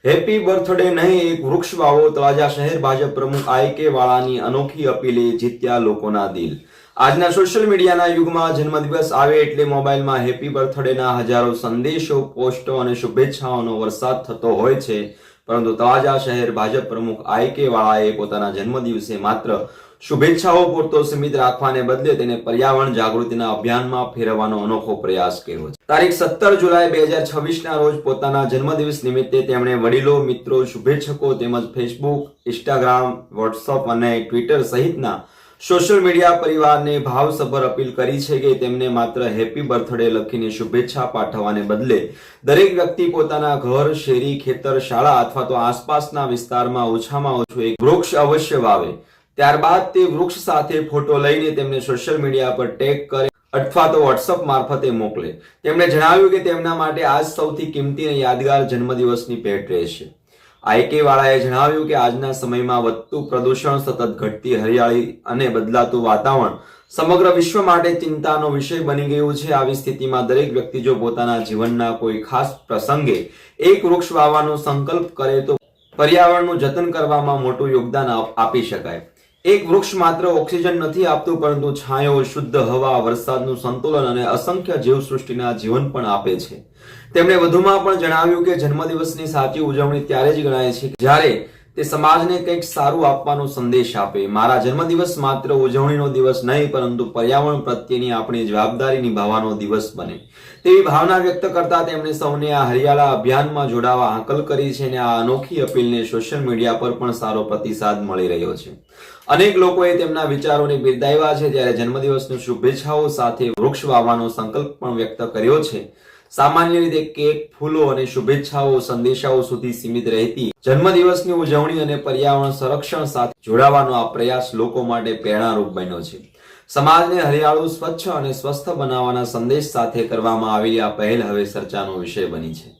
Happy birthday નહીં, એક વૃક્ષ વાવો. તળાજા શહેર ભાજપ પ્રમુખ આઈ.કે. વાળાની અનોખી અપીલે જીત્યા લોકોના દિલ. આજના સોશિયલ મીડિયાના યુગમાં જન્મદિવસ આવે એટલે મોબાઈલમાં હેપી બર્થડેના હજારો સંદેશો, પોસ્ટો અને શુભેચ્છાઓનો વરસાદ થતો હોય છે. પરંતુ તળાજા શહેર ભાજપ પ્રમુખ આઈ.કે. વાળાએ પોતાના જન્મદિવસે માત્ર શુભેચ્છાઓ પૂરતો સીમિત રાખવાને બદલે તેને પર્યાવરણ જાગૃતિના અભિયાનમાં ફેરવવાનો અનોખો પ્રયાસ કર્યો છે. તારીખ 17 જુલાઈ 2026ના રોજ પોતાના જન્મદિવસ નિમિત્તે તેમણે વડીલો, મિત્રો, શુભેચ્છકો તેમજ ફેસબુક, ઇન્સ્ટાગ્રામ, વોટ્સઅપ અને ટ્વિટર સહિતના સોશિયલ મીડિયા પરિવારને ભાવસભર અપીલ કરી છે કે તેમને માત્ર હેપી બર્થડે લખીને શુભેચ્છા પાઠવવાને બદલે દરેક વ્યક્તિ પોતાના ઘર, શેરી, ખેતર, શાળા અથવા તો આસપાસના વિસ્તારમાં ઓછામાં ઓછું એક વૃક્ષ અવશ્ય વાવે. ત્યારબાદ તે વૃક્ષ સાથે ફોટો લઈને તેમને સોશિયલ મીડિયા પર ટેગ કરે અથવા તો વોટ્સઅપ મારફતે મોકલે. તેમણે જણાવ્યું કે તેમના માટે આજ સૌથી કિંમતી અને યાદગાર જન્મદિવસની ભેટ રહેશે. આઈ.કે. વાળાએ જણાવ્યું કે આજના સમયમાં વધતું પ્રદૂષણ, સતત ઘટતી હરિયાળી અને બદલાતું વાતાવરણ સમગ્ર વિશ્વ માટે ચિંતાનો વિષય બની ગયું છે. આવી સ્થિતિમાં દરેક વ્યક્તિ જો પોતાના જીવનના કોઈ ખાસ પ્રસંગે એક વૃક્ષ વાવવાનો સંકલ્પ કરે તો પર્યાવરણનું જતન કરવામાં મોટું યોગદાન આપી શકાય. એક વૃક્ષ માત્ર ઓક્સિજન નથી આપતું, પરંતુ છાંયો, શુદ્ધ હવા, વરસાદનું સંતુલન અને અસંખ્ય જીવસૃષ્ટિના જીવન પણ આપે છે. તેમણે વધુમાં પણ જણાવ્યું કે જન્મદિવસની સાચી ઉજવણી ત્યારે જ ગણાય છે જ્યારે તે સમાજને કંઈક સારું આપવાનો સંદેશ આપે. મારા જન્મદિવસ માત્ર ઉજવણીનો દિવસ નહીં, પરંતુ પર્યાવરણ પ્રત્યેની આપણી જવાબદારી નિભાવવાનો દિવસ બને તેવી ભાવના વ્યક્ત કરતા તેમણે સૌને આ હરિયાળા અભિયાનમાં જોડાવા હાકલ કરી છે અને આ અનોખી અપીલને સોશિયલ મીડિયા પર પણ સારો પ્રતિસાદ મળી રહ્યો છે. અનેક લોકોએ તેમના વિચારોને બિરદાવ્યા છે. ત્યારે જન્મદિવસની શુભેચ્છાઓ સાથે વૃક્ષ વાવવાનો સંકલ્પ પણ વ્યક્ત કર્યો છે. સામાન્ય રીતે કેક, ફૂલો અને શુભેચ્છાઓ, સંદેશાઓ સુધી સીમિત રહેતી જન્મદિવસની ઉજવણી અને પર્યાવરણ સંરક્ષણ સાથે જોડાવાનો આ પ્રયાસ લોકો માટે પ્રેરણારૂપ બન્યો છે. સમાજને હરિયાળું, સ્વચ્છ અને સ્વસ્થ બનાવવાના સંદેશ સાથે કરવામાં આવેલી આ પહેલ હવે ચર્ચાનો વિષય બની છે.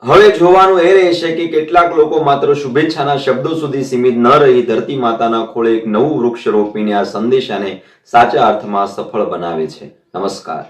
હવે જોવાનું એ રહેશે કે કેટલાક લોકો માત્ર શુભેચ્છાના શબ્દો સુધી સીમિત ન રહી ધરતી માતાના ખોળે એક નવું વૃક્ષ રોપીને આ સંદેશાને સાચા અર્થમાં સફળ બનાવે છે. નમસ્કાર.